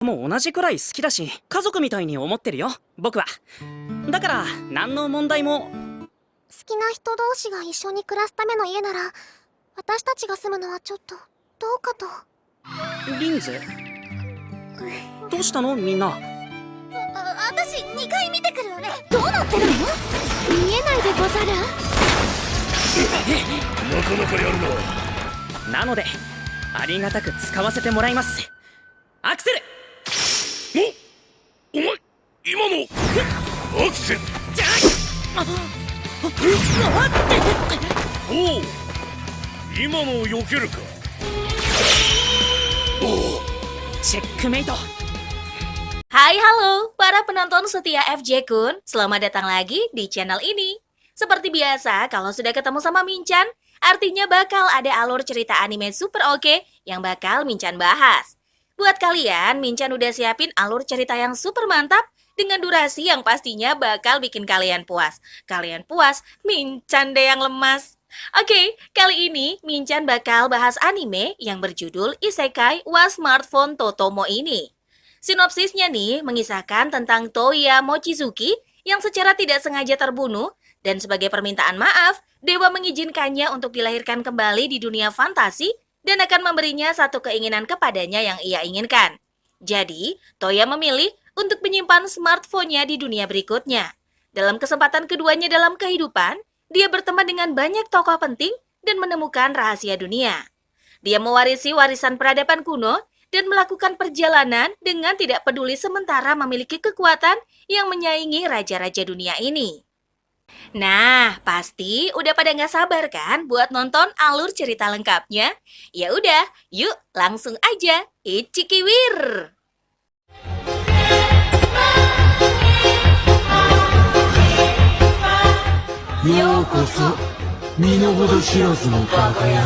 も同じくらい好きだし、家族みたいに思ってるよ、僕は。だから、何の問題も。好きな人同士が一緒に暮らすための家なら、私たちが住むのはちょっと、どうかと。リンズ？どうしたのみんな。私2階見てくるわね。どうなってるの？見えないでござる。なかなかやるな。なので、ありがたく使わせてもらいます。アクセル！お前、今のアクセル。おお、今のを避けるか。チェックメイト。Hai halo, para penonton setia FJ Kun, selamat datang lagi di channel ini. Seperti biasa, kalau sudah ketemu sama Minchan, artinya bakal ada alur cerita anime super oke yang bakal Minchan bahas. Buat kalian, Minchan udah siapin alur cerita yang super mantap dengan durasi yang pastinya bakal bikin kalian puas. Kalian puas, Minchan deh yang lemas. Oke, kali ini Minchan bakal bahas anime yang berjudul Isekai wa Smartphone Totomo ini. Sinopsisnya nih mengisahkan tentang Toya Mochizuki yang secara tidak sengaja terbunuh dan sebagai permintaan maaf, dewa mengizinkannya untuk dilahirkan kembali di dunia fantasi dan akan memberinya satu keinginan kepadanya yang ia inginkan. Jadi, Toya memilih untuk menyimpan smartphone-nya di dunia berikutnya. Dalam kesempatan keduanya dalam kehidupan, dia berteman dengan banyak tokoh penting dan menemukan rahasia dunia. Dia mewarisi warisan peradaban kuno dan melakukan perjalanan dengan tidak peduli sementara memiliki kekuatan yang menyaingi raja-raja dunia ini. Nah, pasti udah pada nggak sabar kan buat nonton alur cerita lengkapnya? Ya udah, yuk langsung aja, Ichikiwir! ようこそ身の程知らずのバカ野郎。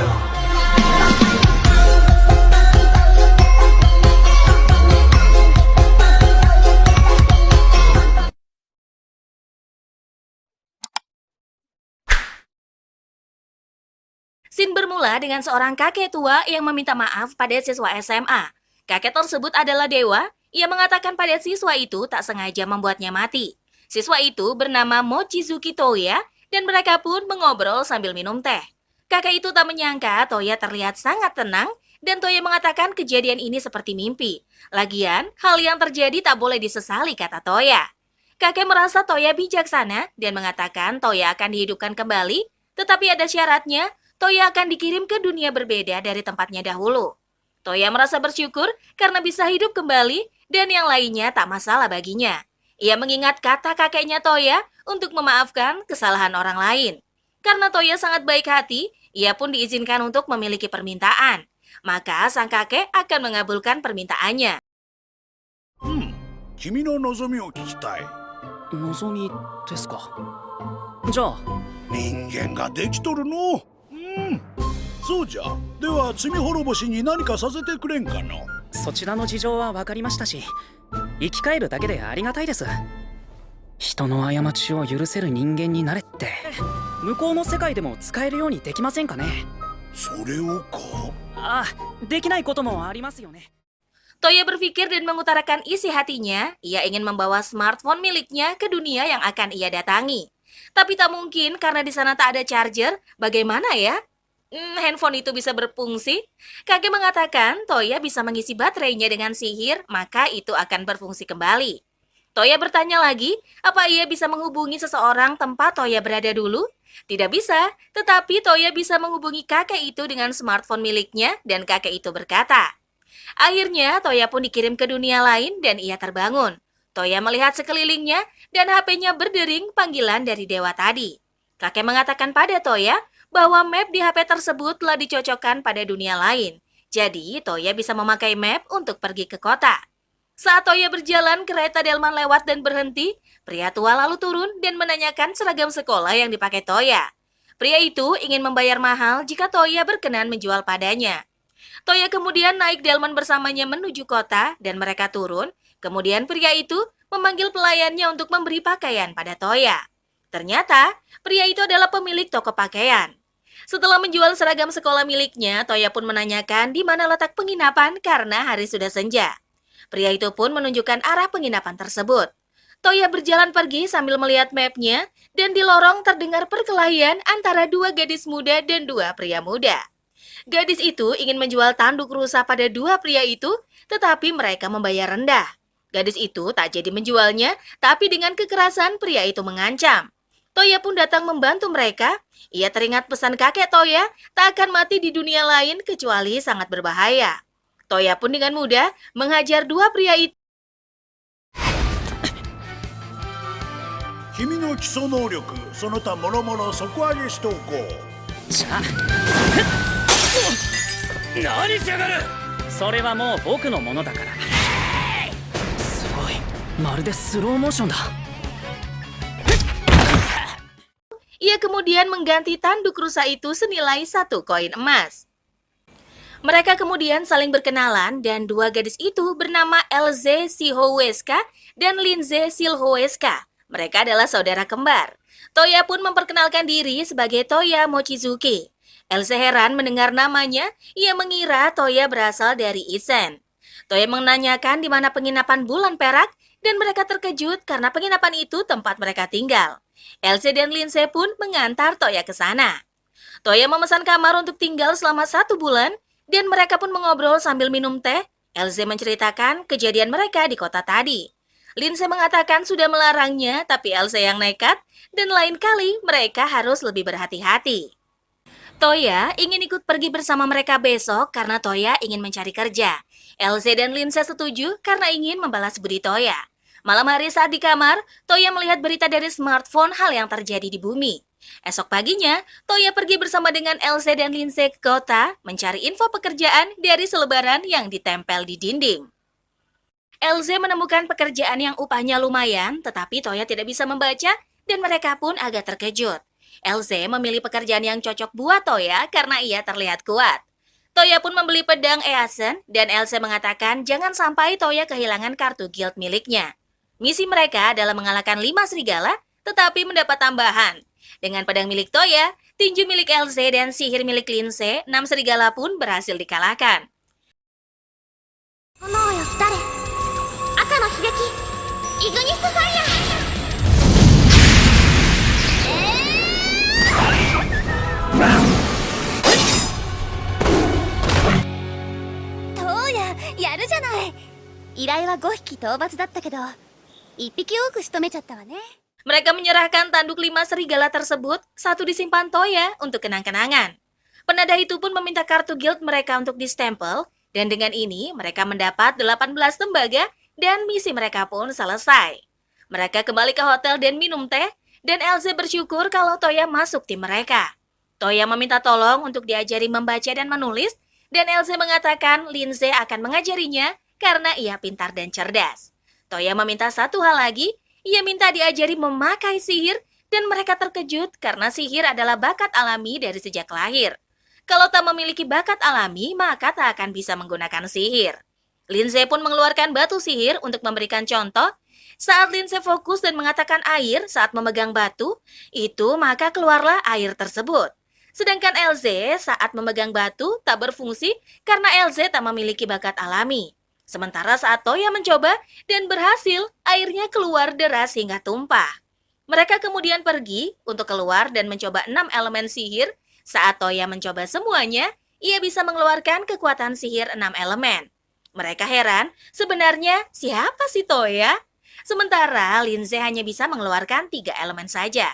Scene bermula dengan seorang kakek tua yang meminta maaf pada siswa SMA. Kakek tersebut adalah dewa, ia mengatakan pada siswa itu tak sengaja membuatnya mati. Siswa itu bernama Mochizuki Toya dan mereka pun mengobrol sambil minum teh. Kakek itu tak menyangka Toya terlihat sangat tenang dan Toya mengatakan kejadian ini seperti mimpi. Lagian, hal yang terjadi tak boleh disesali, kata Toya. Kakek merasa Toya bijaksana dan mengatakan Toya akan dihidupkan kembali, tetapi ada syaratnya, Toya akan dikirim ke dunia berbeda dari tempatnya dahulu. Toya merasa bersyukur karena bisa hidup kembali dan yang lainnya tak masalah baginya. Ia mengingat kata kakeknya Toya untuk memaafkan kesalahan orang lain. Karena Toya sangat baik hati, ia pun diizinkan untuk memiliki permintaan. Maka sang kakek akan mengabulkan permintaannya. 君の望みを聞きたい。望みですか。じゃあ、人間ができとるの。そうじゃ。では罪滅ぼしに何かさせてくれんかの。そちらの事情は分かりましたし、生き返るだけでありがたいです。人の過ちを許せる人間になれって、向こうの世界でも使えるようにできませんかね。それをか。ああ、できないこともありますよね。Toya berpikir dan mengutarakan isi hatinya, ia ingin membawa smartphone miliknya ke dunia yang akan ia datangi. Tapi tak mungkin karena di sana tak ada charger, bagaimana ya? Handphone itu bisa berfungsi? Kakek mengatakan Toya bisa mengisi baterainya dengan sihir, maka itu akan berfungsi kembali. Toya bertanya lagi, apa ia bisa menghubungi seseorang tempat Toya berada dulu? Tidak bisa, tetapi Toya bisa menghubungi kakek itu dengan smartphone miliknya dan kakek itu berkata. Akhirnya Toya pun dikirim ke dunia lain dan ia terbangun. Toya melihat sekelilingnya dan HP-nya berdering panggilan dari dewa tadi. Kakek mengatakan pada Toya bahwa map di HP tersebut telah dicocokkan pada dunia lain. Jadi Toya bisa memakai map untuk pergi ke kota. Saat Toya berjalan, kereta delman lewat dan berhenti. Pria tua lalu turun dan menanyakan seragam sekolah yang dipakai Toya. Pria itu ingin membayar mahal jika Toya berkenan menjual padanya. Toya kemudian naik delman bersamanya menuju kota dan mereka turun. Kemudian pria itu memanggil pelayannya untuk memberi pakaian pada Toya. Ternyata pria itu adalah pemilik toko pakaian. Setelah menjual seragam sekolah miliknya, Toya pun menanyakan di mana letak penginapan karena hari sudah senja. Pria itu pun menunjukkan arah penginapan tersebut. Toya berjalan pergi sambil melihat mapnya, dan di lorong terdengar perkelahian antara dua gadis muda dan dua pria muda. Gadis itu ingin menjual tanduk rusa pada dua pria itu, tetapi mereka membayar rendah. Gadis itu tak jadi menjualnya, tapi dengan kekerasan pria itu mengancam. Toya pun datang membantu mereka. Ia teringat pesan kakek Toya, tak akan mati di dunia lain kecuali sangat berbahaya. Toya pun dengan mudah menghajar dua pria itu. 君の基礎能力その他諸々底上げしておこう。じゃあ何しやがる。それはもう僕のものだから。すごい、まるでスローモーションだ。 Ia kemudian mengganti tanduk rusa itu senilai 1 koin emas. Mereka kemudian saling berkenalan dan dua gadis itu bernama Elze Silhoweska dan Linze Silhoweska. Mereka adalah saudara kembar. Toya pun memperkenalkan diri sebagai Toya Mochizuki. Elze heran mendengar namanya, ia mengira Toya berasal dari Isen. Toya menanyakan di mana penginapan bulan perak dan mereka terkejut karena penginapan itu tempat mereka tinggal. Elze dan Linze pun mengantar Toya ke sana. Toya memesan kamar untuk tinggal selama 1 bulan dan mereka pun mengobrol sambil minum teh. Elze menceritakan kejadian mereka di kota tadi. Linze mengatakan sudah melarangnya, tapi Elze yang nekat dan lain kali mereka harus lebih berhati-hati. Toya ingin ikut pergi bersama mereka besok karena Toya ingin mencari kerja. Elze dan Linze setuju karena ingin membalas budi Toya. Malam hari saat di kamar, Toya melihat berita dari smartphone hal yang terjadi di bumi. Esok paginya, Toya pergi bersama dengan Elze dan Linze ke kota mencari info pekerjaan dari selebaran yang ditempel di dinding. Elze menemukan pekerjaan yang upahnya lumayan, tetapi Toya tidak bisa membaca dan mereka pun agak terkejut. Elze memilih pekerjaan yang cocok buat Toya karena ia terlihat kuat. Toya pun membeli pedang Easen dan Elze mengatakan jangan sampai Toya kehilangan kartu guild miliknya. Misi mereka adalah mengalahkan 5 serigala, tetapi mendapat tambahan. Dengan pedang milik Toya, tinju milik Elze dan sihir milik Linze, 6 serigala pun berhasil dikalahkan. 炎よ誰赤の悲劇イグニスファイヤーどうやるじゃない依頼は5匹討伐だったけど1匹多く仕留めちゃったわね Mereka menyerahkan tanduk 5 serigala tersebut, 1 disimpan Toya untuk kenang-kenangan. Penadah itu pun meminta kartu guild mereka untuk distempel, dan dengan ini mereka mendapat 18 tembaga dan misi mereka pun selesai. Mereka kembali ke hotel dan minum teh, dan Elze bersyukur kalau Toya masuk tim mereka. Toya meminta tolong untuk diajari membaca dan menulis, dan Elze mengatakan Linze akan mengajarinya karena ia pintar dan cerdas. Toya meminta satu hal lagi, ia minta diajari memakai sihir, dan mereka terkejut karena sihir adalah bakat alami dari sejak lahir. Kalau tak memiliki bakat alami, maka tak akan bisa menggunakan sihir. Linze pun mengeluarkan batu sihir untuk memberikan contoh. Saat Linze fokus dan mengatakan air saat memegang batu, itu maka keluarlah air tersebut. Sedangkan Elze saat memegang batu tak berfungsi karena Elze tak memiliki bakat alami. Sementara saat Toya mencoba dan berhasil, airnya keluar deras hingga tumpah. Mereka kemudian pergi untuk keluar dan mencoba 6 elemen sihir. Saat Toya mencoba semuanya, ia bisa mengeluarkan kekuatan sihir 6 elemen. Mereka heran, sebenarnya siapa sih Toya? Sementara Linze hanya bisa mengeluarkan 3 elemen saja.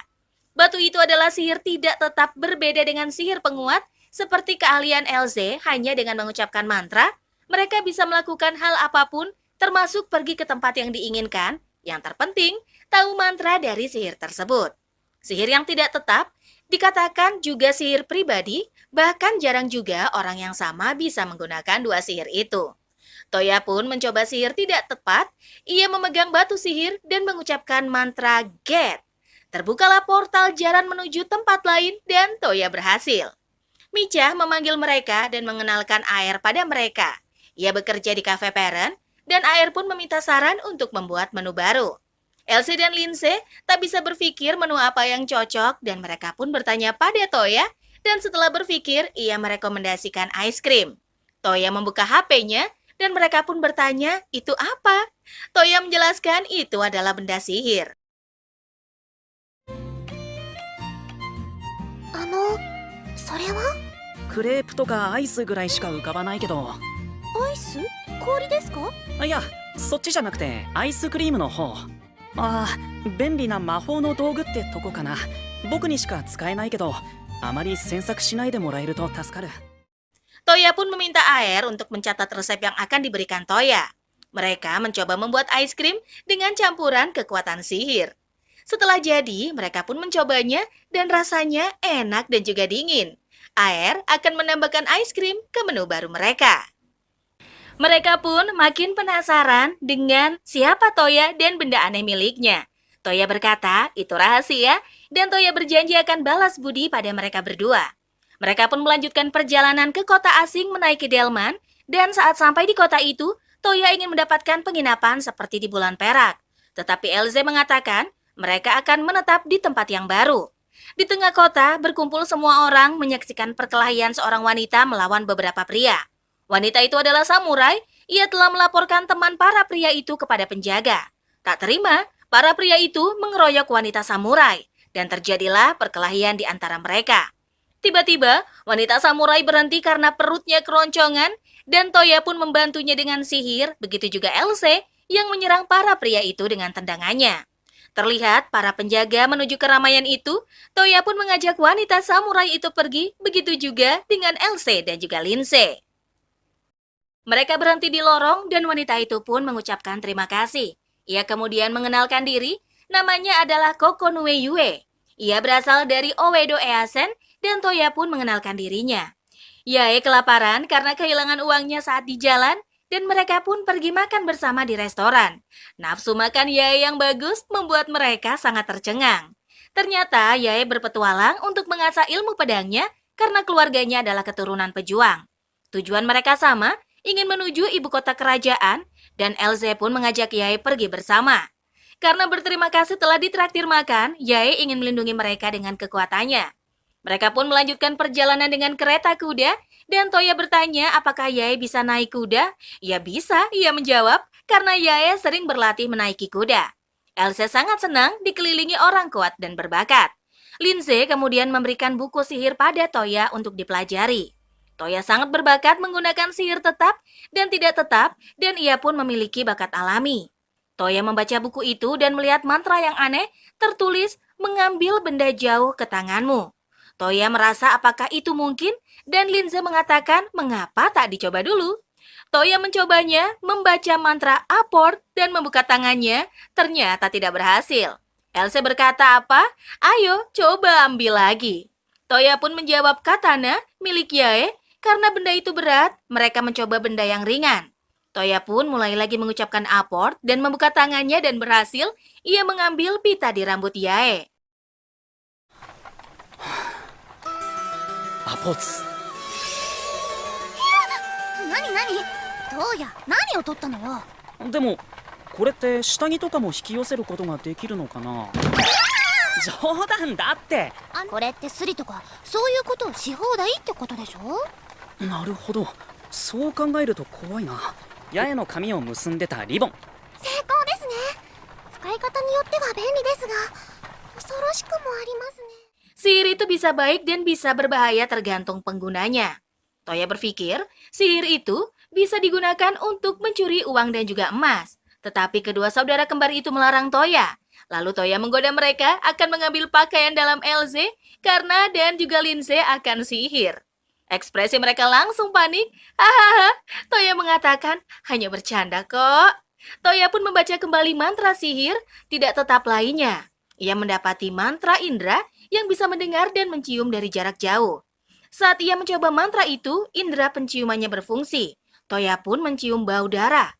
Batu itu adalah sihir tidak tetap berbeda dengan sihir penguat, seperti keahlian Elze hanya dengan mengucapkan mantra, mereka bisa melakukan hal apapun, termasuk pergi ke tempat yang diinginkan. Yang terpenting, tahu mantra dari sihir tersebut. Sihir yang tidak tetap dikatakan juga sihir pribadi, bahkan jarang juga orang yang sama bisa menggunakan 2 sihir itu. Toya pun mencoba sihir tidak tepat, ia memegang batu sihir dan mengucapkan mantra Get. Terbukalah portal jalan menuju tempat lain dan Toya berhasil. Micha memanggil mereka dan mengenalkan Air pada mereka. Ia bekerja di cafe parent dan Air pun meminta saran untuk membuat menu baru. Elze dan Linze tak bisa berpikir menu apa yang cocok dan mereka pun bertanya pada Toya dan setelah berpikir ia merekomendasikan ice cream. Toya membuka HP-nya dan mereka pun bertanya, itu apa? Toya menjelaskan itu adalah benda sihir. それはクレープとかアイスぐらいしか浮かばないけど。アイス？氷ですか？いや、そっちじゃなくてアイスクリームの方。ああ、便利な魔法の道具ってとこかな。僕にしか使えないけど、あまり詮索しないでもらえると助かる。 Toya pun meminta Air untuk mencatat resep yang akan diberikan Toya. Mereka mencoba membuat es krim dengan campuran kekuatan sihir. Setelah jadi, mereka pun mencobanya dan rasanya enak dan juga dingin. Air akan menambahkan es krim ke menu baru mereka. Mereka pun makin penasaran dengan siapa Toya dan benda aneh miliknya. Toya berkata, itu rahasia, dan Toya berjanji akan balas budi pada mereka berdua. Mereka pun melanjutkan perjalanan ke kota asing menaiki delman, dan saat sampai di kota itu, Toya ingin mendapatkan penginapan seperti di bulan perak. Tetapi Elze mengatakan, mereka akan menetap di tempat yang baru. Di tengah kota, berkumpul semua orang menyaksikan perkelahian seorang wanita melawan beberapa pria. Wanita itu adalah samurai, ia telah melaporkan teman para pria itu kepada penjaga. Tak terima, para pria itu mengeroyok wanita samurai, dan terjadilah perkelahian di antara mereka. Tiba-tiba, wanita samurai berhenti karena perutnya keroncongan, dan Toya pun membantunya dengan sihir, begitu juga Elze yang menyerang para pria itu dengan tendangannya. Terlihat para penjaga menuju keramaian itu, Toya pun mengajak wanita samurai itu pergi, begitu juga dengan Elze dan juga Lindsay. Mereka berhenti di lorong dan wanita itu pun mengucapkan terima kasih. Ia kemudian mengenalkan diri, namanya adalah Kokonue Yue. Ia berasal dari Oedo Easen dan Toya pun mengenalkan dirinya. Yae kelaparan karena kehilangan uangnya saat di jalan dan mereka pun pergi makan bersama di restoran. Nafsu makan Yae yang bagus membuat mereka sangat tercengang. Ternyata Yae berpetualang untuk mengasah ilmu pedangnya karena keluarganya adalah keturunan pejuang. Tujuan mereka sama, ingin menuju ibu kota kerajaan, dan Elze pun mengajak Yae pergi bersama. Karena berterima kasih telah ditraktir makan, Yae ingin melindungi mereka dengan kekuatannya. Mereka pun melanjutkan perjalanan dengan kereta kuda, dan Toya bertanya apakah Yae bisa naik kuda. Ya bisa, ia menjawab, karena Yae sering berlatih menaiki kuda. Elze sangat senang dikelilingi orang kuat dan berbakat. Lindsay kemudian memberikan buku sihir pada Toya untuk dipelajari. Toya sangat berbakat menggunakan sihir tetap dan tidak tetap, dan ia pun memiliki bakat alami. Toya membaca buku itu dan melihat mantra yang aneh tertulis mengambil benda jauh ke tanganmu. Toya merasa apakah itu mungkin, dan Lindsay mengatakan mengapa tak dicoba dulu. Toya mencobanya, membaca mantra apport dan membuka tangannya, ternyata tidak berhasil. Elze berkata apa? Ayo, coba ambil lagi. Toya pun menjawab katana milik Yae. Karena benda itu berat, mereka mencoba benda yang ringan. Toya pun mulai lagi mengucapkan apport dan membuka tangannya dan berhasil, ia mengambil pita di rambut Yae. Appots. 何トウヤ、何を取ったのよ。でもこれって下着とかも引き寄せることができるのかな。冗談だって。これってスリとかそういうことをし放題ってことでしょ。なるほど、そう考えると怖いな。八重の髪を結んでたリボン。成功ですね。使い方によっては便利ですが恐ろしくもありますね。 Sihir itu bisa baik dan bisa berbahaya tergantung penggunanya. Toya berpikir sihir itu bisa digunakan untuk mencuri uang dan juga emas. Tetapi kedua saudara kembar itu melarang Toya. Lalu Toya menggoda mereka akan mengambil pakaian dalam Elze karena dan juga Lindsay akan sihir. Ekspresi mereka langsung panik. Hahaha, Toya mengatakan hanya bercanda kok. Toya pun membaca kembali mantra sihir tidak tetap lainnya. Ia mendapati mantra indera yang bisa mendengar dan mencium dari jarak jauh. Saat ia mencoba mantra itu, indera penciumannya berfungsi. Toya pun mencium bau darah.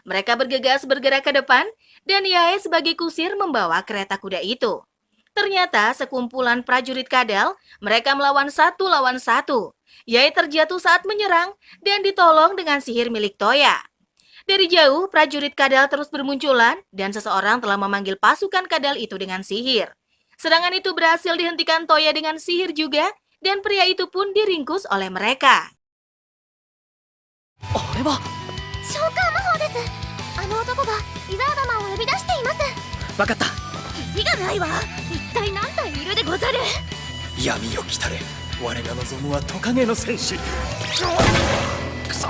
Mereka bergegas bergerak ke depan, dan Yae sebagai kusir membawa kereta kuda itu. Ternyata sekumpulan prajurit kadal, mereka melawan satu lawan satu. Yae terjatuh saat menyerang, dan ditolong dengan sihir milik Toya. Dari jauh, prajurit kadal terus bermunculan, dan seseorang telah memanggil pasukan kadal itu dengan sihir. Serangan itu berhasil dihentikan Toya dengan sihir juga, dan pria itu pun diringkus oleh mereka. あれは少召喚魔法です。あの男がイザーダマンを呼び出しています。わかった。キリがないわ。一体何体いるでござる。闇よ来たれ。我が望むはトカゲの戦士。くそ。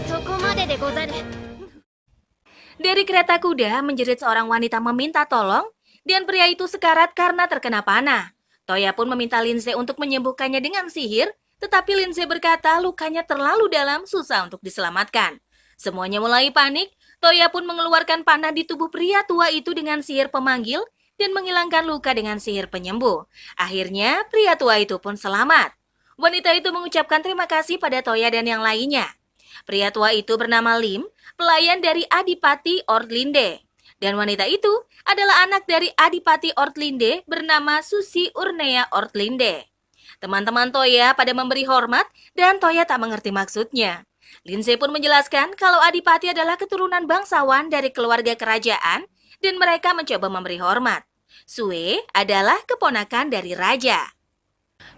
そこまででござる。 Dari kereta kuda menjerit seorang wanita meminta tolong, dan pria itu sekarat karena terkena panah. Toya pun meminta Lindsay untuk menyembuhkannya dengan sihir, tetapi Lindsay berkata lukanya terlalu dalam, susah untuk diselamatkan. Semuanya mulai panik, Toya pun mengeluarkan panah di tubuh pria tua itu dengan sihir pemanggil dan menghilangkan luka dengan sihir penyembuh. Akhirnya, pria tua itu pun selamat. Wanita itu mengucapkan terima kasih pada Toya dan yang lainnya. Pria tua itu bernama Lim, pelayan dari Adipati Ortlinde. Dan wanita itu adalah anak dari Adipati Ortlinde bernama Susi Urnea Ortlinde. Teman-teman Toya pada memberi hormat dan Toya tak mengerti maksudnya. Lindsay pun menjelaskan kalau Adipati adalah keturunan bangsawan dari keluarga kerajaan dan mereka mencoba memberi hormat. Sue adalah keponakan dari raja.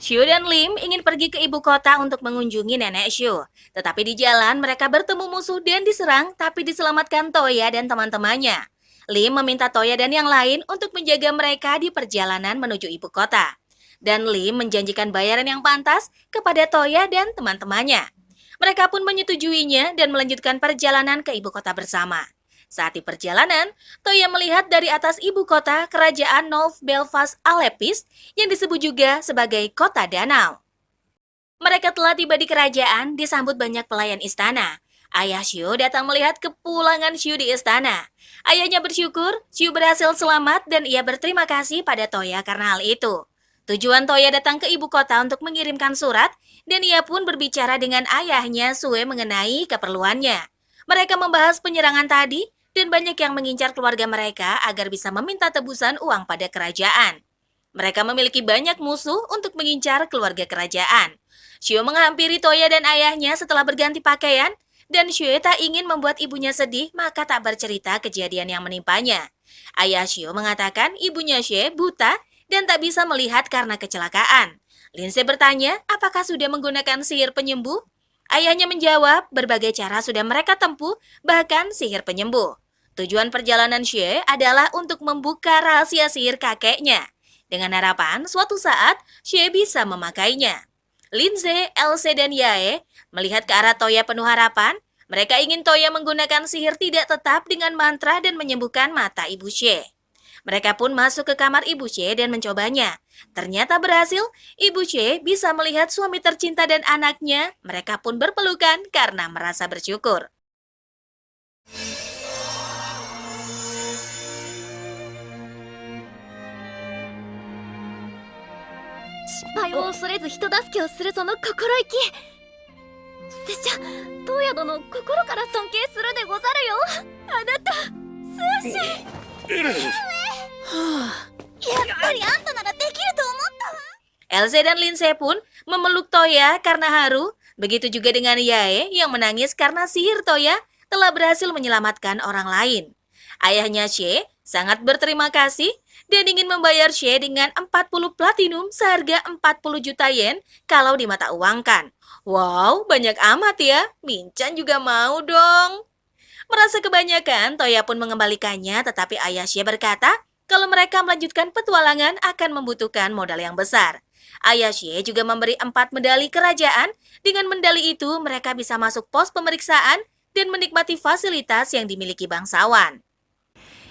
Shu dan Lim ingin pergi ke ibu kota untuk mengunjungi nenek Shu. Tetapi di jalan mereka bertemu musuh dan diserang tapi diselamatkan Toya dan teman-temannya. Lim meminta Toya dan yang lain untuk menjaga mereka di perjalanan menuju ibu kota. Dan Lim menjanjikan bayaran yang pantas kepada Toya dan teman-temannya. Mereka pun menyetujuinya dan melanjutkan perjalanan ke ibu kota bersama. Saat di perjalanan, Toya melihat dari atas ibu kota kerajaan North Belfast Alepis yang disebut juga sebagai kota danau. Mereka telah tiba di kerajaan disambut banyak pelayan istana. Ayah Shu datang melihat kepulangan Shu di istana. Ayahnya bersyukur Shu berhasil selamat dan ia berterima kasih pada Toya karena hal itu. Tujuan Toya datang ke ibu kota untuk mengirimkan surat dan ia pun berbicara dengan ayahnya Sue mengenai keperluannya. Mereka membahas penyerangan tadi dan banyak yang mengincar keluarga mereka agar bisa meminta tebusan uang pada kerajaan. Mereka memiliki banyak musuh untuk mengincar keluarga kerajaan. Shu menghampiri Toya dan ayahnya setelah berganti pakaian, dan Shu tak ingin membuat ibunya sedih, maka tak bercerita kejadian yang menimpanya. Ayah Shu mengatakan ibunya Shu buta dan tak bisa melihat karena kecelakaan. Lindsay bertanya apakah sudah menggunakan sihir penyembuh. Ayahnya menjawab berbagai cara sudah mereka tempuh, bahkan sihir penyembuh. Tujuan perjalanan Xue adalah untuk membuka rahasia sihir kakeknya. Dengan harapan suatu saat Xue bisa memakainya. Lindsay, Elsie, dan Yae melihat ke arah Toya penuh harapan. Mereka ingin Toya menggunakan sihir tidak tetap dengan mantra dan menyembuhkan mata Ibu Xue. Mereka pun masuk ke kamar Ibu Xue dan mencobanya. Ternyata berhasil, Ibu Xue bisa melihat suami tercinta dan anaknya. Mereka pun berpelukan karena merasa bersyukur. Shispaiを恐れず人助けをするその心意気。拙者、トウヤ殿を心から尊敬するでござるよ。あなた、スーシー。やっぱりあんたならできると思ったわ。 Elsie dan Lindsay pun memeluk Toya karena haru. Begitu juga dengan Yae yang menangis karena sihir Toya telah berhasil menyelamatkan orang lain. Ayahnya Xie sangat berterima kasih dan ingin membayar Xie dengan 40 platinum seharga 40 juta yen kalau di mata uangkan. Wow, banyak amat ya. Minchan juga mau dong. Merasa kebanyakan, Toya pun mengembalikannya, tetapi ayah Xie berkata kalau mereka melanjutkan petualangan akan membutuhkan modal yang besar. Ayah Xie juga memberi 4 medali kerajaan. Dengan medali itu, mereka bisa masuk pos pemeriksaan dan menikmati fasilitas yang dimiliki bangsawan.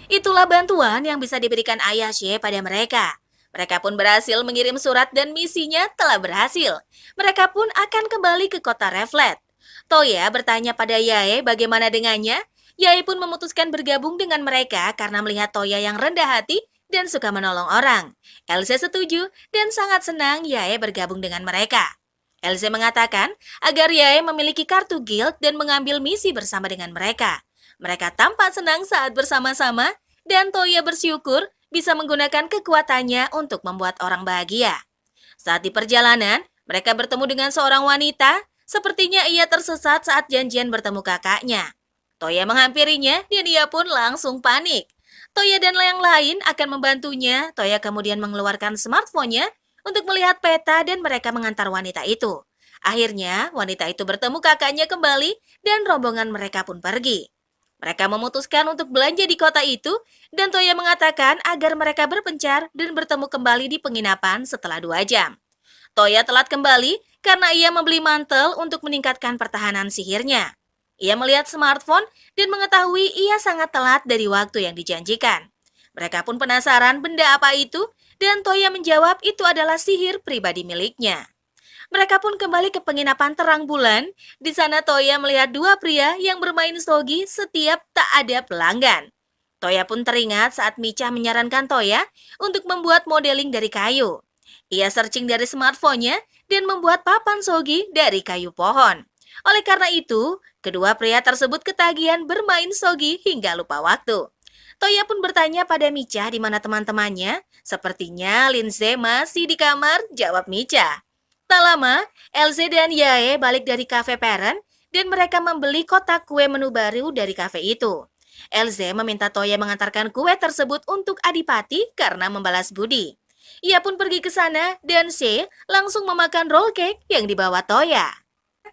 Itulah bantuan yang bisa diberikan ayah Xie pada mereka. Mereka pun berhasil mengirim surat dan misinya telah berhasil. Mereka pun akan kembali ke kota Reflet. Toya bertanya pada Yae bagaimana dengannya. Yae pun memutuskan bergabung dengan mereka karena melihat Toya yang rendah hati dan suka menolong orang. Elsie setuju dan sangat senang Yae bergabung dengan mereka. Elsie mengatakan agar Yae memiliki kartu guild dan mengambil misi bersama dengan mereka. Mereka tampak senang saat bersama-sama dan Toya bersyukur bisa menggunakan kekuatannya untuk membuat orang bahagia. Saat di perjalanan, mereka bertemu dengan seorang wanita. Sepertinya ia tersesat saat janjian bertemu kakaknya. Toya menghampirinya dan ia pun langsung panik. Toya dan yang lain akan membantunya. Toya kemudian mengeluarkan smartphone-nya untuk melihat peta dan mereka mengantar wanita itu. Akhirnya, wanita itu bertemu kakaknya kembali dan rombongan mereka pun pergi. Mereka memutuskan untuk belanja di kota itu dan Toya mengatakan agar mereka berpencar dan bertemu kembali di penginapan setelah 2 jam. Toya telat kembali karena ia membeli mantel untuk meningkatkan pertahanan sihirnya. Ia melihat smartphone dan mengetahui ia sangat telat dari waktu yang dijanjikan. Mereka pun penasaran benda apa itu dan Toya menjawab itu adalah sihir pribadi miliknya. Mereka pun kembali ke penginapan terang bulan. Di sana Toya melihat 2 pria yang bermain shogi setiap tak ada pelanggan. Toya pun teringat saat Micha menyarankan Toya untuk membuat modeling dari kayu. Ia searching dari smartphone-nya dan membuat papan shogi dari kayu pohon. Oleh karena itu, kedua pria tersebut ketagihan bermain shogi hingga lupa waktu. Toya pun bertanya pada Micha di mana teman-temannya. Sepertinya Lindsay masih di kamar, jawab Micha. Tak lama, Elze dan Yae balik dari kafe parent dan mereka membeli kotak kue menu baru dari kafe itu. Elze meminta Toya mengantarkan kue tersebut untuk Adipati karena membalas budi. Ia pun pergi ke sana dan She langsung memakan roll cake yang dibawa Toya.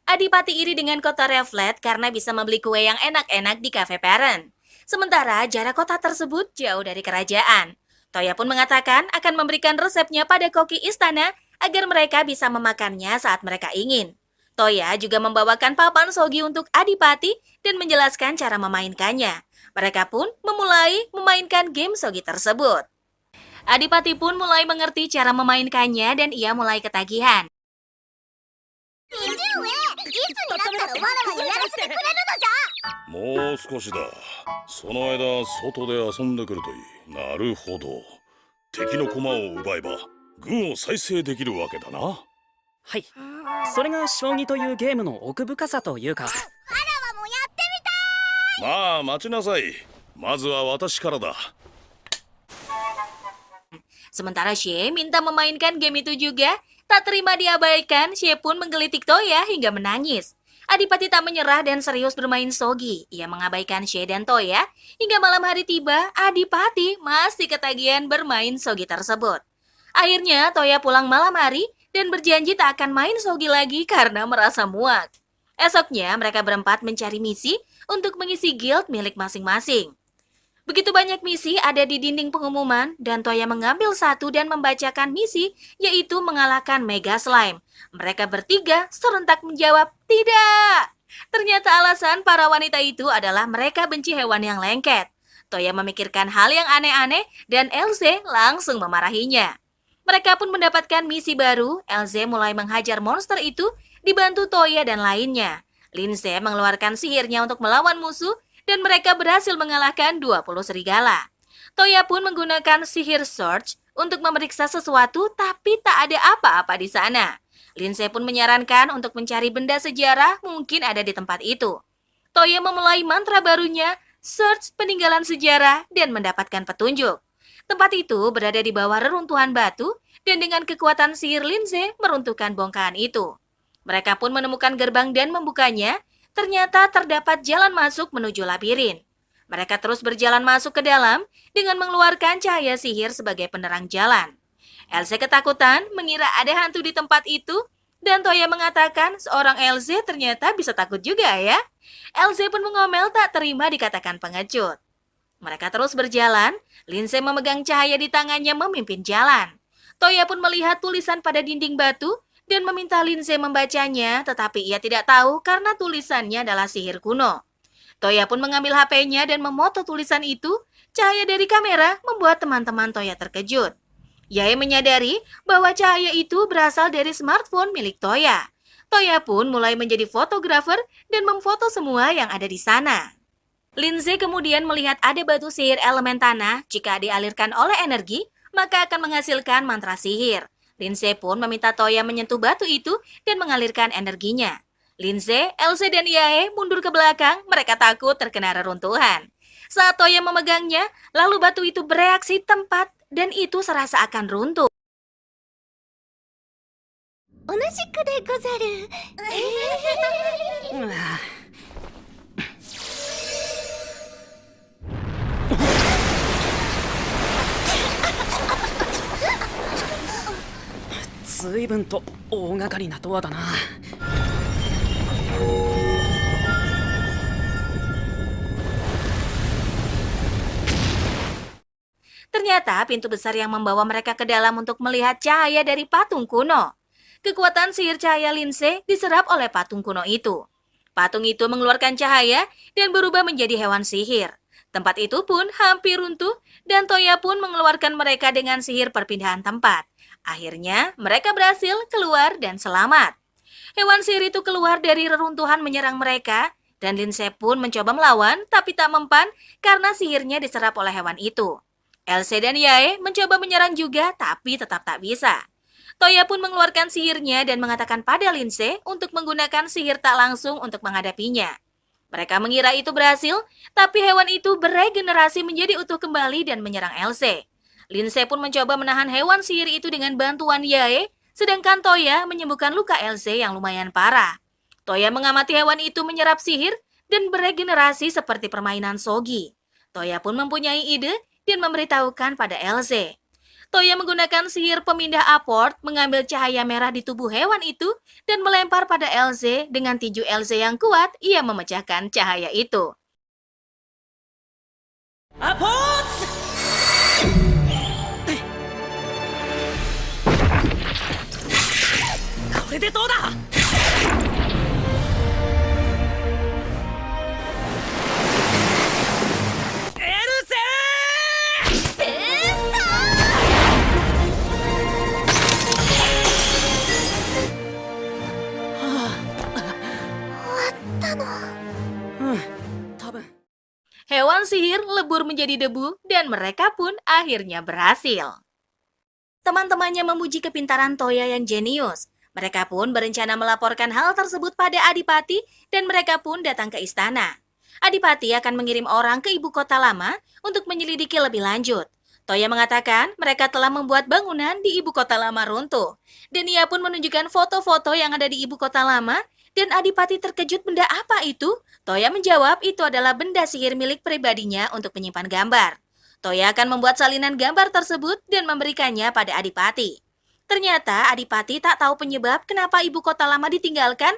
Adipati iri dengan kota Reflet karena bisa membeli kue yang enak-enak di kafe parent. Sementara jarak kota tersebut jauh dari kerajaan. Toya pun mengatakan akan memberikan resepnya pada koki istana agar mereka bisa memakannya saat mereka ingin. Toya juga membawakan papan shogi untuk Adipati dan menjelaskan cara memainkannya. Mereka pun memulai memainkan game shogi tersebut. Adipati pun mulai mengerti cara memainkannya dan ia mulai ketagihan. もう少しだ。その間外で遊んでくるといい。なるほど。敵の駒を奪えば軍を再生できるわけだな。はい、それが将棋というゲームの奥深さというか。まあ待ちなさい。まずは私からだ。 Sementara She minta memainkan game itu juga, tak terima diabaikan, She pun menggelitik Toya hingga menangis. Adipati tak menyerah dan serius bermain shogi. Ia mengabaikan She dan Toya hingga malam hari tiba, Adipati masih ketagihan bermain shogi tersebut. Akhirnya Toya pulang malam hari dan berjanji tak akan main shogi lagi karena merasa muak. Esoknya mereka berempat mencari misi untuk mengisi guild milik masing-masing. Begitu banyak misi ada di dinding pengumuman dan Toya mengambil satu dan membacakan misi yaitu mengalahkan Mega Slime. Mereka bertiga serentak menjawab tidak. Ternyata alasan para wanita itu adalah mereka benci hewan yang lengket. Toya memikirkan hal yang aneh-aneh dan Elze langsung memarahinya. Mereka pun mendapatkan misi baru. Elze mulai menghajar monster itu dibantu Toya dan lainnya. Lindsay mengeluarkan sihirnya untuk melawan musuh dan mereka berhasil mengalahkan 20 serigala. Toya pun menggunakan sihir search untuk memeriksa sesuatu tapi tak ada apa-apa di sana. Lindsay pun menyarankan untuk mencari benda sejarah mungkin ada di tempat itu. Toya memulai mantra barunya, search peninggalan sejarah dan mendapatkan petunjuk. Tempat itu berada di bawah reruntuhan batu dan dengan kekuatan sihir Lindsay meruntuhkan bongkahan itu. Mereka pun menemukan gerbang dan membukanya. Ternyata terdapat jalan masuk menuju labirin. Mereka terus berjalan masuk ke dalam dengan mengeluarkan cahaya sihir sebagai penerang jalan. Elze ketakutan mengira ada hantu di tempat itu dan Toya mengatakan seorang Elze ternyata bisa takut juga ya. Elze pun mengomel tak terima dikatakan pengecut. Mereka terus berjalan, Lindsay memegang cahaya di tangannya memimpin jalan. Toya pun melihat tulisan pada dinding batu dan meminta Lindsay membacanya, tetapi ia tidak tahu karena tulisannya adalah sihir kuno. Toya pun mengambil HP-nya dan memoto tulisan itu. Cahaya dari kamera membuat teman-teman Toya terkejut. Yae menyadari bahwa cahaya itu berasal dari smartphone milik Toya. Toya pun mulai menjadi fotografer dan memfoto semua yang ada di sana. Lindsay kemudian melihat ada batu sihir elemen tanah. Jika dialirkan oleh energi, maka akan menghasilkan mantra sihir. Lindsay pun meminta Toya menyentuh batu itu dan mengalirkan energinya. Lindsay, Elze dan Yae mundur ke belakang, mereka takut terkena reruntuhan. Saat Toya memegangnya, lalu batu itu bereaksi tempat dan itu serasa akan runtuh. Ah. 随分と大掛かりなドアだな。Ternyata pintu besar yang membawa mereka ke dalam untuk melihat cahaya dari patung kuno. Kekuatan sihir cahaya Lindsay diserap oleh patung kuno itu. Patung itu mengeluarkan cahaya dan berubah menjadi hewan sihir. Tempat itu pun hampir runtuh dan Toya pun mengeluarkan mereka dengan sihir perpindahan tempat. Akhirnya mereka berhasil keluar dan selamat. Hewan sihir itu keluar dari reruntuhan menyerang mereka dan Lindsay pun mencoba melawan tapi tak mempan karena sihirnya diserap oleh hewan itu. Elsie dan Yae mencoba menyerang juga tapi tetap tak bisa. Toya pun mengeluarkan sihirnya dan mengatakan pada Lindsay untuk menggunakan sihir tak langsung untuk menghadapinya. Mereka mengira itu berhasil, tapi hewan itu beregenerasi menjadi utuh kembali dan menyerang Elsie. Lindsay pun mencoba menahan hewan sihir itu dengan bantuan Yae, sedangkan Toya menyembuhkan luka Elsie yang lumayan parah. Toya mengamati hewan itu menyerap sihir dan beregenerasi seperti permainan Sogi. Toya pun mempunyai ide dan memberitahukan pada Elsie. Toya menggunakan sihir pemindah apport mengambil cahaya merah di tubuh hewan itu dan melempar pada Elsie. Dengan tinju Elsie yang kuat, ia memecahkan cahaya itu. アポーツこれでどうだエルセ多分 Hewan sihir lebur menjadi debu dan mereka pun akhirnya berhasil. Teman-temannya memuji kepintaran Toya yang jenius. Mereka pun berencana melaporkan hal tersebut pada Adipati dan mereka pun datang ke istana. Adipati akan mengirim orang ke ibu kota lama untuk menyelidiki lebih lanjut. Toya mengatakan mereka telah membuat bangunan di ibu kota lama runtuh. Dan ia pun menunjukkan foto-foto yang ada di ibu kota lama dan Adipati terkejut benda apa itu? Toya menjawab itu adalah benda sihir milik pribadinya untuk menyimpan gambar. Toya akan membuat salinan gambar tersebut dan memberikannya pada Adipati. Ternyata Adipati tak tahu penyebab kenapa ibu kota lama ditinggalkan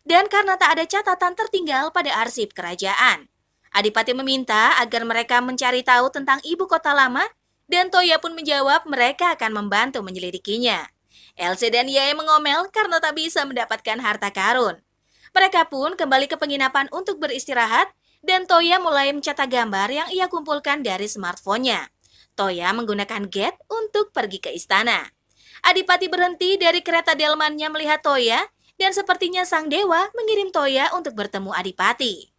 dan karena tak ada catatan tertinggal pada arsip kerajaan. Adipati meminta agar mereka mencari tahu tentang ibu kota lama dan Toya pun menjawab mereka akan membantu menyelidikinya. Elsie dan Yae mengomel karena tak bisa mendapatkan harta karun. Mereka pun kembali ke penginapan untuk beristirahat dan Toya mulai mencetak gambar yang ia kumpulkan dari smartphone-nya. Toya menggunakan Get untuk pergi ke istana. Adipati berhenti dari kereta delmannya melihat Toya dan sepertinya sang dewa mengirim Toya untuk bertemu Adipati.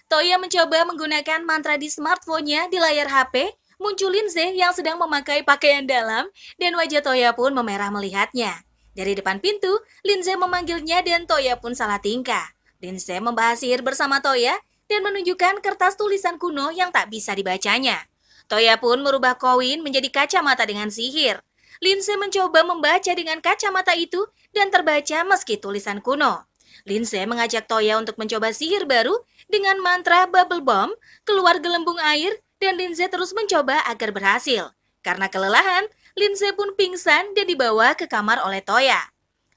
Toya mencoba menggunakan mantra di smartphone-nya di layar HP, muncul Lindsay yang sedang memakai pakaian dalam dan wajah Toya pun memerah melihatnya. Dari depan pintu, Lindsay memanggilnya dan Toya pun salah tingkah. Lindsay membahas sihir bersama Toya dan menunjukkan kertas tulisan kuno yang tak bisa dibacanya. Toya pun merubah koin menjadi kacamata dengan sihir. Lindsay mencoba membaca dengan kacamata itu dan terbaca meski tulisan kuno. Lindsay mengajak Toya untuk mencoba sihir baru dengan mantra bubble bomb, keluar gelembung air, dan Lindsay terus mencoba agar berhasil. Karena kelelahan, Lindsay pun pingsan dan dibawa ke kamar oleh Toya.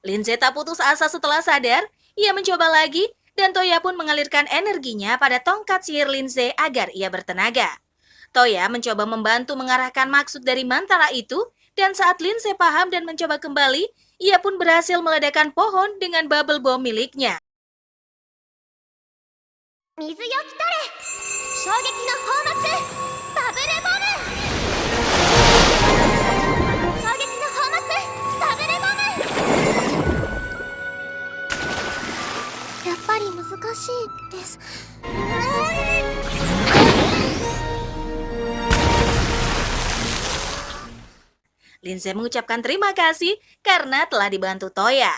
Lindsay tak putus asa setelah sadar, ia mencoba lagi dan Toya pun mengalirkan energinya pada tongkat sihir Lindsay agar ia bertenaga. Toya mencoba membantu mengarahkan maksud dari mantra itu dan saat Lindsay paham dan mencoba kembali, ia pun berhasil meledakkan pohon dengan bubble bomb miliknya. 水よ来たれ衝撃の放物バブルボム衝撃の放物バブルボムやっぱり難しいです Lindsay mengucapkan terima kasih karena telah dibantu Toya.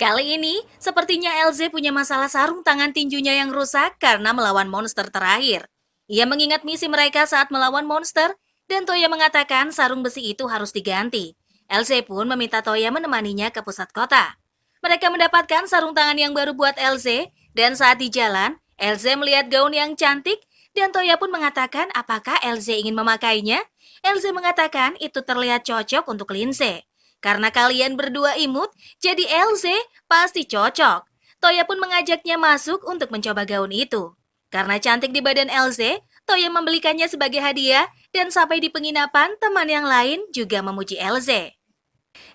Kali ini, sepertinya Elsie punya masalah sarung tangan tinjunya yang rusak karena melawan monster terakhir. Ia mengingat misi mereka saat melawan monster, dan Toya mengatakan sarung besi itu harus diganti. Elsie pun meminta Toya menemaninya ke pusat kota. Mereka mendapatkan sarung tangan yang baru buat Elsie, dan saat di jalan, Elsie melihat gaun yang cantik, dan Toya pun mengatakan apakah Elsie ingin memakainya. Elsie mengatakan itu terlihat cocok untuk Lindsay. Karena kalian berdua imut, jadi Elsie pasti cocok. Toya pun mengajaknya masuk untuk mencoba gaun itu. Karena cantik di badan Elze, Toya membelikannya sebagai hadiah dan sampai di penginapan, teman yang lain juga memuji Elze.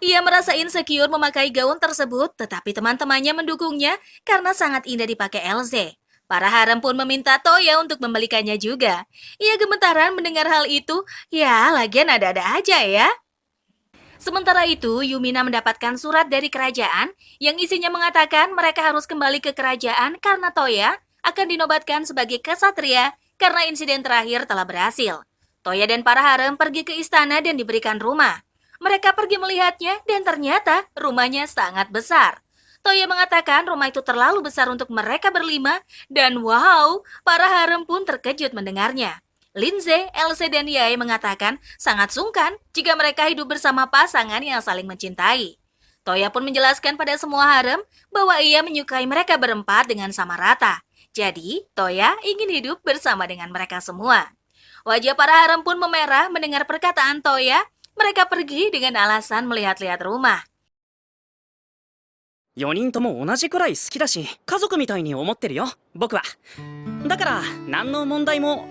Ia merasa insecure memakai gaun tersebut, tetapi teman-temannya mendukungnya karena sangat indah dipakai Elze. Para harem pun meminta Toya untuk membelikannya juga. Ia gemetaran mendengar hal itu, ya lagian ada-ada aja ya. Sementara itu, Yumina mendapatkan surat dari kerajaan yang isinya mengatakan mereka harus kembali ke kerajaan karena Toya akan dinobatkan sebagai kesatria karena insiden terakhir telah berhasil. Toya dan para harem pergi ke istana dan diberikan rumah. Mereka pergi melihatnya dan ternyata rumahnya sangat besar. Toya mengatakan rumah itu terlalu besar untuk mereka berlima dan wow, para harem pun terkejut mendengarnya. Linze, Elze, dan Yae mengatakan sangat sungkan jika mereka hidup bersama pasangan yang saling mencintai. Toya pun menjelaskan pada semua harem bahwa ia menyukai mereka berempat dengan sama rata. Jadi, Toya ingin hidup bersama dengan mereka semua. Wajah para harem pun memerah mendengar perkataan Toya. Mereka pergi dengan alasan melihat-lihat rumah. 4人とも同じくらい好きだし家族みたいに思ってるよ僕は。だから何の問題も。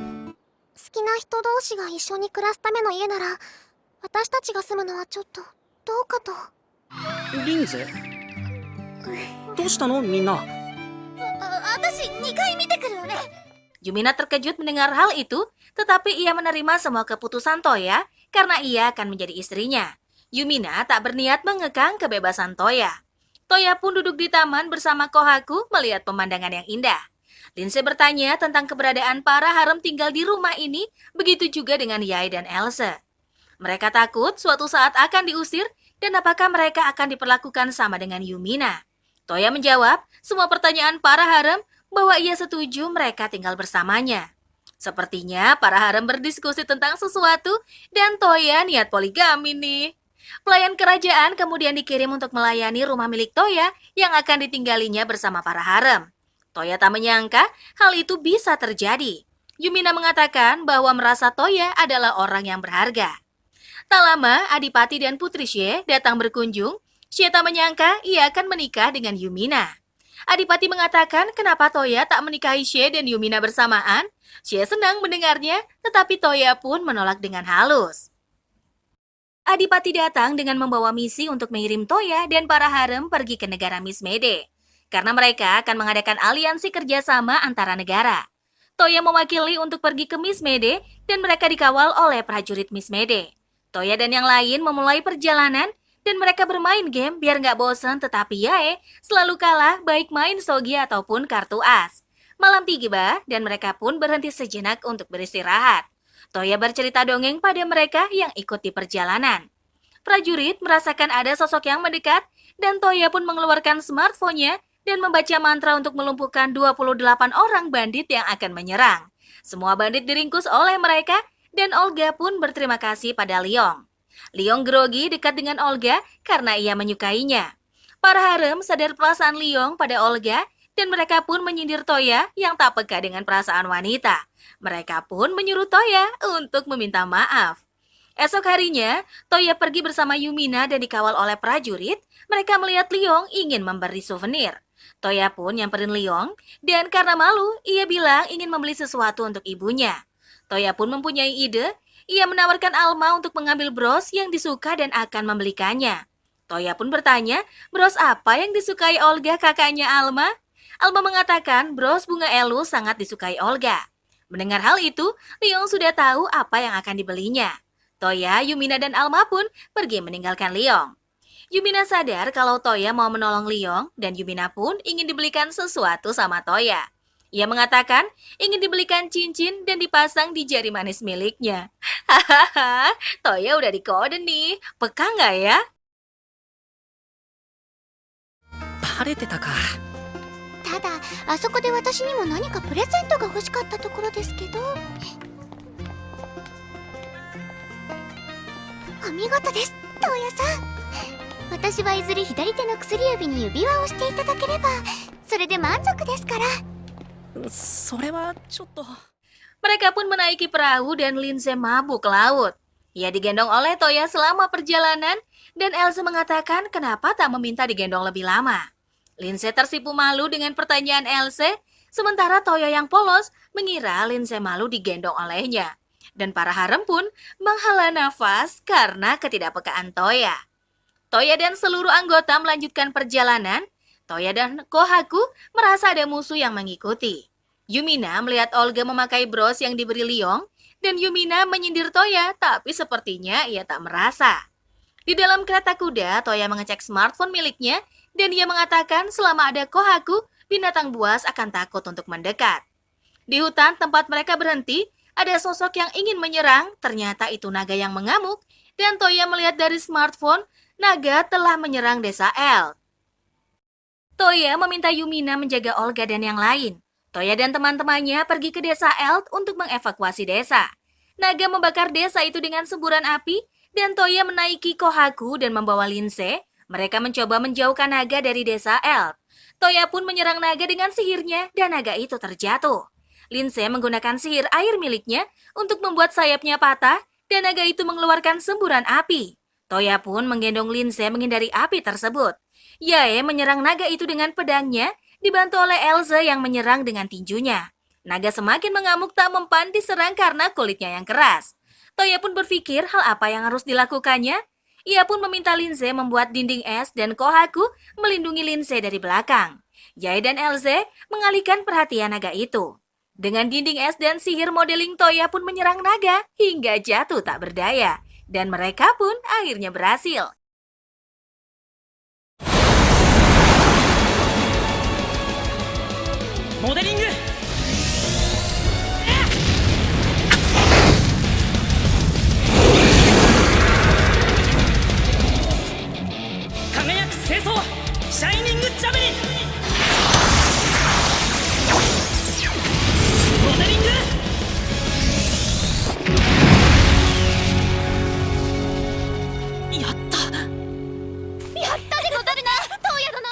好きな人同士が一緒に暮らすための家なら私たちが住むのはちょっとどうかと。リンゼどうしたのみんな。私2回見てくるよね。 Yumina terkejut mendengar hal itu, tetapi ia menerima semua keputusan Toya karena ia akan menjadi istrinya. Yumina tak berniat mengekang kebebasan Toya. Toya pun duduk di taman bersama Kohaku melihat pemandangan yang indah. Linze bertanya tentang keberadaan para harem tinggal di rumah ini, begitu juga dengan Yae dan Elze. Mereka takut suatu saat akan diusir dan apakah mereka akan diperlakukan sama dengan Yumina. Toya menjawab semua pertanyaan para harem bahwa ia setuju mereka tinggal bersamanya. Sepertinya para harem berdiskusi tentang sesuatu dan Toya niat poligami nih. Pelayan kerajaan kemudian dikirim untuk melayani rumah milik Toya yang akan ditinggalinya bersama para harem. Toya tak menyangka hal itu bisa terjadi. Yumina mengatakan bahwa merasa Toya adalah orang yang berharga. Tak lama, Adipati dan Putri Xie datang berkunjung. Xie tak menyangka ia akan menikah dengan Yumina. Adipati mengatakan kenapa Toya tak menikahi Xie dan Yumina bersamaan. Xie senang mendengarnya, tetapi Toya pun menolak dengan halus. Adipati datang dengan membawa misi untuk mengirim Toya dan para harem pergi ke negara Miss Mede. Karena mereka akan mengadakan aliansi kerjasama antara negara. Toya mewakili untuk pergi ke Miss Mede dan mereka dikawal oleh prajurit Miss Mede. Toya dan yang lain memulai perjalanan dan mereka bermain game biar nggak bosan, tetapi Yae selalu kalah baik main sogi ataupun kartu as. Malam tiba dan mereka pun berhenti sejenak untuk beristirahat. Toya bercerita dongeng pada mereka yang ikut di perjalanan. Prajurit merasakan ada sosok yang mendekat dan Toya pun mengeluarkan smartphone-nya dan membaca mantra untuk melumpuhkan 28 orang bandit yang akan menyerang. Semua bandit diringkus oleh mereka dan Olga pun berterima kasih pada Leong. Leong grogi dekat dengan Olga karena ia menyukainya. Para harem sadar perasaan Leong pada Olga dan mereka pun menyindir Toya yang tak peka dengan perasaan wanita. Mereka pun menyuruh Toya untuk meminta maaf. Esok harinya, Toya pergi bersama Yumina dan dikawal oleh prajurit. Mereka melihat Leong ingin memberi souvenir. Toya pun nyamperin Leong dan karena malu, ia bilang ingin membeli sesuatu untuk ibunya. Toya pun mempunyai ide. Ia menawarkan Alma untuk mengambil bros yang disuka dan akan membelikannya. Toya pun bertanya, bros apa yang disukai Olga kakaknya Alma? Alma mengatakan bros bunga elu sangat disukai Olga. Mendengar hal itu, Leong sudah tahu apa yang akan dibelinya. Toya, Yumina, dan Alma pun pergi meninggalkan Leong. Yumina sadar kalau Toya mau menolong Leong dan Yumina pun ingin dibelikan sesuatu sama Toya. Ia mengatakan ingin dibelikan cincin dan dipasang di jari manis miliknya. Hahaha, Toya udah dikode nih. Peka nggak ya? 晴れてたか。ただあそこで私にも何かプレゼントが欲しかったところですけど。お見事です、トウヤさん。私はいずれ左手の薬指に指輪をしていただければそれで満足ですから。それはちょっと。 Mereka pun menaiki perahu dan Linze mabuk ke laut. Ia digendong oleh Toya selama perjalanan dan Elze mengatakan kenapa tak meminta digendong lebih lama. Lindsay tersipu malu dengan pertanyaan Else, sementara Toya yang polos mengira Lindsay malu digendong olehnya. Dan para harem pun menghela nafas karena ketidakpekaan Toya. Toya dan seluruh anggota melanjutkan perjalanan. Toya dan Kohaku merasa ada musuh yang mengikuti. Yumina melihat Olga memakai bros yang diberi Leong, dan Yumina menyindir Toya, tapi sepertinya ia tak merasa. Di dalam kereta kuda, Toya mengecek smartphone miliknya, dan ia mengatakan selama ada Kohaku, binatang buas akan takut untuk mendekat. Di hutan tempat mereka berhenti, ada sosok yang ingin menyerang, ternyata itu naga yang mengamuk, dan Toya melihat dari smartphone, naga telah menyerang desa Eld. Toya meminta Yumina menjaga Olga dan yang lain. Toya dan teman-temannya pergi ke desa Eld untuk mengevakuasi desa. Naga membakar desa itu dengan semburan api, dan Toya menaiki Kohaku dan membawa Lindsay. Mereka mencoba menjauhkan naga dari desa Eld. Toya pun menyerang naga dengan sihirnya, dan naga itu terjatuh. Lindsay menggunakan sihir air miliknya untuk membuat sayapnya patah, dan naga itu mengeluarkan semburan api. Toya pun menggendong Lindsay menghindari api tersebut. Yae menyerang naga itu dengan pedangnya, dibantu oleh Elze yang menyerang dengan tinjunya. Naga semakin mengamuk tak mempan diserang karena kulitnya yang keras. Toya pun berpikir hal apa yang harus dilakukannya. Ia pun meminta Lindsay membuat dinding es dan Kohaku melindungi Lindsay dari belakang. Yae dan Elze mengalihkan perhatian naga itu. Dengan dinding es dan sihir modeling, Toya pun menyerang naga hingga jatuh tak berdaya. Dan mereka pun akhirnya berhasil. Modeling! 輝く清掃シャイニングジャベリンモデリングやったやったでござるな、トウヤ殿。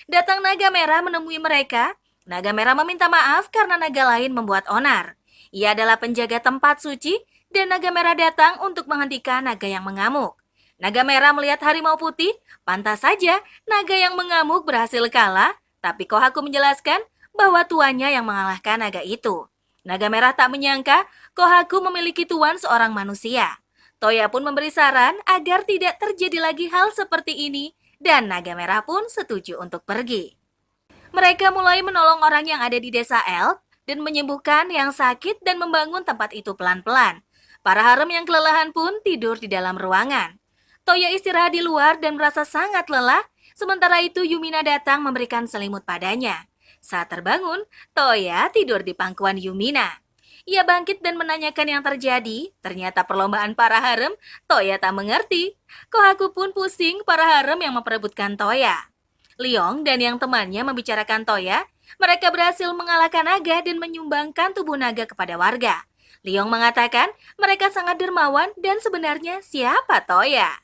Datang naga merah menemui mereka. Naga merah meminta maaf karena naga lain membuat onar. Ia adalah penjaga tempat suci, dan naga merah datang untuk menghentikan naga yang mengamuk. Naga merah melihat harimau putih, pantas saja naga yang mengamuk berhasil kalah, tapi Kohaku menjelaskan bahwa tuannya yang mengalahkan naga itu. Naga merah tak menyangka Kohaku memiliki tuan seorang manusia. Toya pun memberi saran agar tidak terjadi lagi hal seperti ini, dan naga merah pun setuju untuk pergi. Mereka mulai menolong orang yang ada di desa Eld dan menyembuhkan yang sakit dan membangun tempat itu pelan-pelan. Para harem yang kelelahan pun tidur di dalam ruangan. Toya istirahat di luar dan merasa sangat lelah, sementara itu Yumina datang memberikan selimut padanya. Saat terbangun, Toya tidur di pangkuan Yumina. Ia bangkit dan menanyakan yang terjadi. Ternyata perlombaan para harem, Toya tak mengerti. Kohaku pun pusing para harem yang memperebutkan Toya. Leong dan yang temannya membicarakan Toya. Mereka berhasil mengalahkan naga dan menyumbangkan tubuh naga kepada warga. Leong mengatakan mereka sangat dermawan dan sebenarnya siapa Toya.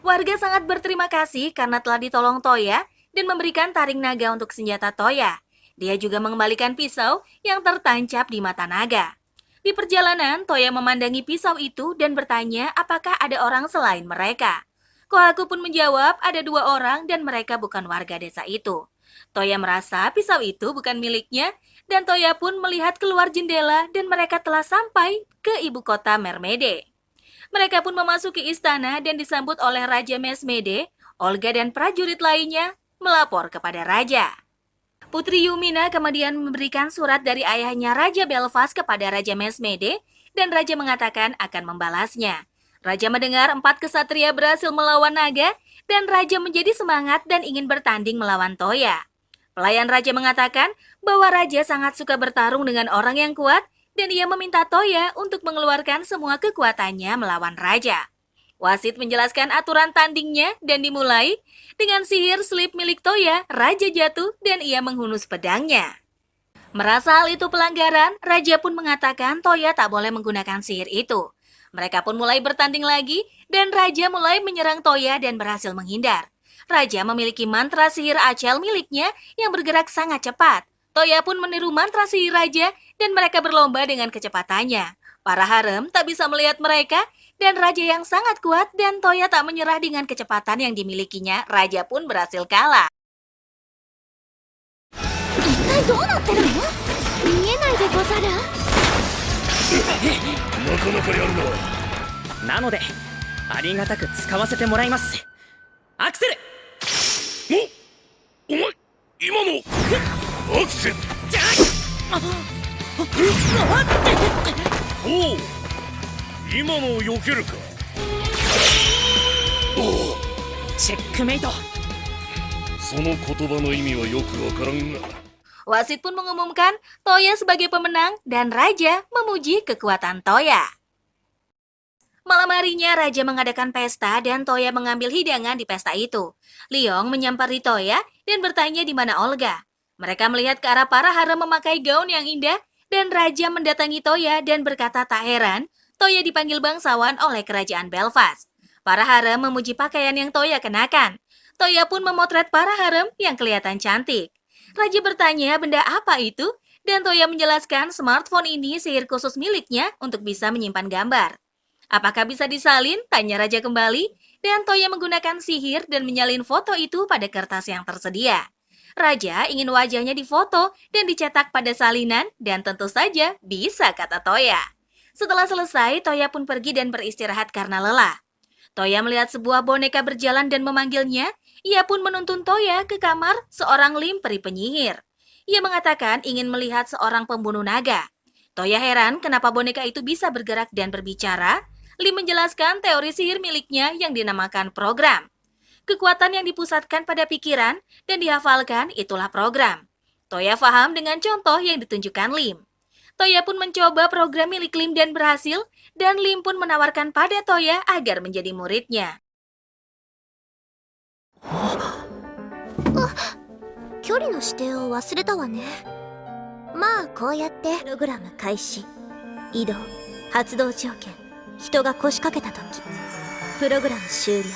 Warga sangat berterima kasih karena telah ditolong Toya dan memberikan taring naga untuk senjata Toya. Dia juga mengembalikan pisau yang tertancap di mata naga. Di perjalanan, Toya memandangi pisau itu dan bertanya apakah ada orang selain mereka. Kohaku pun menjawab ada 2 orang dan mereka bukan warga desa itu. Toya merasa pisau itu bukan miliknya dan Toya pun melihat keluar jendela dan mereka telah sampai ke ibu kota Mermede. Mereka pun memasuki istana dan disambut oleh Raja Mesmede. Olga dan prajurit lainnya melapor kepada Raja. Putri Yumina kemudian memberikan surat dari ayahnya Raja Belfast kepada Raja Mesmede dan Raja mengatakan akan membalasnya. Raja mendengar 4 kesatria berhasil melawan naga dan Raja menjadi semangat dan ingin bertanding melawan Toya. Pelayan Raja mengatakan bahwa Raja sangat suka bertarung dengan orang yang kuat dan ia meminta Toya untuk mengeluarkan semua kekuatannya melawan Raja. Wasit menjelaskan aturan tandingnya dan dimulai. Dengan sihir slip milik Toya, Raja jatuh dan ia menghunus pedangnya. Merasa hal itu pelanggaran, Raja pun mengatakan Toya tak boleh menggunakan sihir itu. Mereka pun mulai bertanding lagi dan Raja mulai menyerang Toya dan berhasil menghindar. Raja memiliki mantra sihir acel miliknya yang bergerak sangat cepat. Toya pun meniru mantra sihir Raja dan mereka berlomba dengan kecepatannya. Para harem tak bisa melihat mereka dan Raja yang sangat kuat dan Toya tak menyerah dengan kecepatan yang dimilikinya. Raja pun berhasil kalah. どうなってるの？見えないでござる。なかなかやるな。なのでありがたく使わせてもらいます。アクセル。お前今のアクセル。おう、今のを避けるか。チェックメイト。その言葉の意味はよくわからんが。Wasit pun mengumumkan Toya sebagai pemenang dan Raja memuji kekuatan Toya. Malam harinya Raja mengadakan pesta dan Toya mengambil hidangan di pesta itu. Leong menyampari Toya dan bertanya di mana Olga. Mereka melihat ke arah para harem memakai gaun yang indah dan Raja mendatangi Toya dan berkata tak heran Toya dipanggil bangsawan oleh kerajaan Belfast. Para harem memuji pakaian yang Toya kenakan. Toya pun memotret para harem yang kelihatan cantik. Raja bertanya benda apa itu, dan Toya menjelaskan smartphone ini sihir khusus miliknya untuk bisa menyimpan gambar. Apakah bisa disalin? Tanya Raja kembali, dan Toya menggunakan sihir dan menyalin foto itu pada kertas yang tersedia. Raja ingin wajahnya difoto dan dicetak pada salinan, dan tentu saja bisa, kata Toya. Setelah selesai, Toya pun pergi dan beristirahat karena lelah. Toya melihat sebuah boneka berjalan dan memanggilnya. Ia pun menuntun Toya ke kamar seorang lim peri penyihir. Ia mengatakan ingin melihat seorang pembunuh naga. Toya heran kenapa boneka itu bisa bergerak dan berbicara. Lim menjelaskan teori sihir miliknya yang dinamakan program. Kekuatan yang dipusatkan pada pikiran dan dihafalkan itulah program. Toya paham dengan contoh yang ditunjukkan Lim. Toya pun mencoba program milik Lim dan berhasil, dan Lim pun menawarkan pada Toya agar menjadi muridnya. 距離の指定を忘れたわね。まあこうやってプログラム開始、移動、発動条件、人が腰掛けた時、プログラム終了。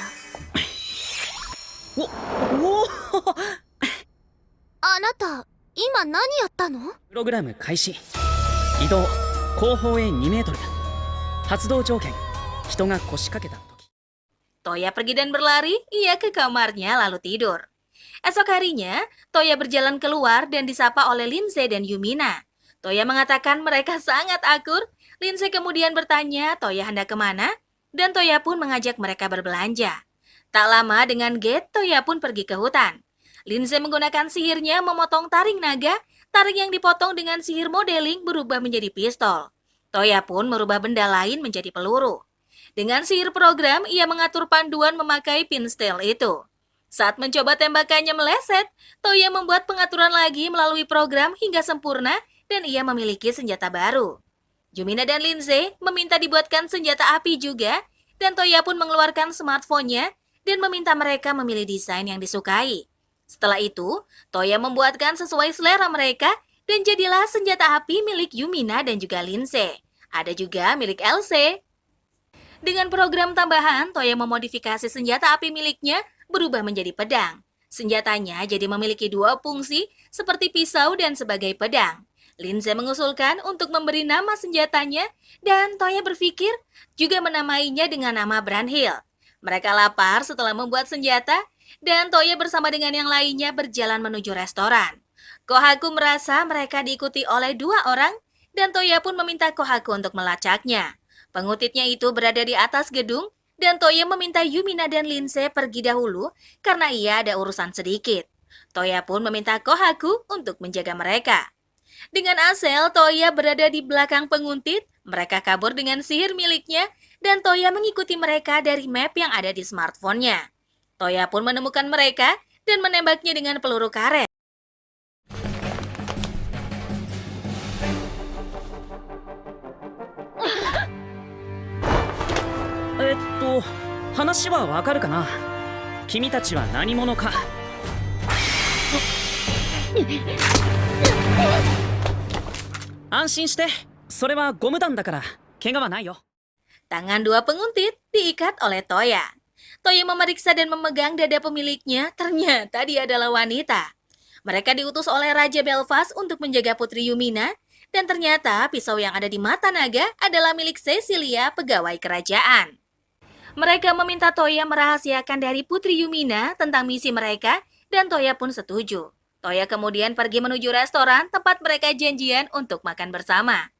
あなた今何やったの？プログラム開始。移動後方へ2メートル。発動条件人が腰掛けた時。 Toya pergi dan berlari, ia ke kamarnya lalu tidur. Esok harinya, Toya berjalan keluar dan disapa oleh Lindsay dan Yumina. Toya mengatakan mereka sangat akur. Lindsay kemudian bertanya Toya hendak kemana, dan Toya pun mengajak mereka berbelanja. Tak lama dengan gate, Toya pun pergi ke hutan. Lindsay menggunakan sihirnya memotong taring naga. Taring yang dipotong dengan sihir modeling berubah menjadi pistol. Toya pun merubah benda lain menjadi peluru. Dengan sihir program, ia mengatur panduan memakai pinsteel itu. Saat mencoba tembakannya meleset, Toya membuat pengaturan lagi melalui program hingga sempurna dan ia memiliki senjata baru. Yumina dan Lindsay meminta dibuatkan senjata api juga, dan Toya pun mengeluarkan smartphone-nya dan meminta mereka memilih desain yang disukai. Setelah itu, Toya membuatkan sesuai selera mereka dan jadilah senjata api milik Yumina dan juga Lindsay. Ada juga milik Elsie. Dengan program tambahan, Toya memodifikasi senjata api miliknya berubah menjadi pedang. Senjatanya jadi memiliki dua fungsi seperti pisau dan sebagai pedang. Lindsay mengusulkan untuk memberi nama senjatanya dan Toya berpikir juga menamainya dengan nama Brandhill. Mereka lapar setelah membuat senjata dan Toya bersama dengan yang lainnya berjalan menuju restoran. Kohaku merasa mereka diikuti oleh dua orang dan Toya pun meminta Kohaku untuk melacaknya. Pengutitnya itu berada di atas gedung dan Toya meminta Yumina dan Lindsay pergi dahulu karena ia ada urusan sedikit. Toya pun meminta Kohaku untuk menjaga mereka. Dengan Asel, Toya berada di belakang penguntit, mereka kabur dengan sihir miliknya dan Toya mengikuti mereka dari map yang ada di smartphone-nya. Toya pun menemukan mereka dan menembaknya dengan peluru karet. 話はわかるかな？君たちは何者か。安心して、それはゴム弾だから怪我はないよ。 Tangan dua penguntit diikat oleh Toya. Toya memeriksa dan memegang dada pemiliknya, ternyata dia adalah wanita. Mereka diutus oleh Raja Belfast untuk menjaga Putri Yumina, dan ternyata pisau yang ada di mata naga adalah milik Cecilia, pegawai kerajaan. Mereka meminta Toya merahasiakan dari Putri Yumina tentang misi mereka, dan Toya pun setuju. Toya kemudian pergi menuju restoran tempat mereka janjian untuk makan bersama.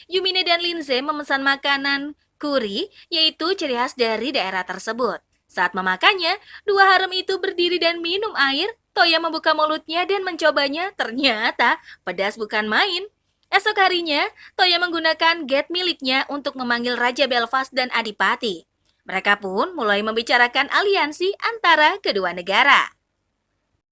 Yumina dan Linze memesan makanan kuri, yaitu ciri khas dari daerah tersebut. Saat memakannya, dua harem itu berdiri dan minum air. Toya membuka mulutnya dan mencobanya, ternyata pedas bukan main. Esok harinya, Toya menggunakan gate miliknya untuk memanggil Raja Belfast dan Adipati. Mereka pun mulai membicarakan aliansi antara kedua negara.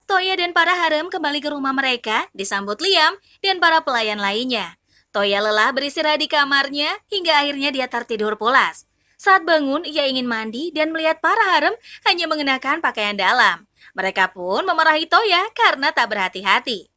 Toya dan para harem kembali ke rumah mereka, disambut Liam dan para pelayan lainnya. Toya lelah beristirahat di kamarnya hingga akhirnya dia tertidur pulas. Saat bangun, ia ingin mandi dan melihat para harem hanya mengenakan pakaian dalam. Mereka pun memarahi Toya karena tak berhati-hati.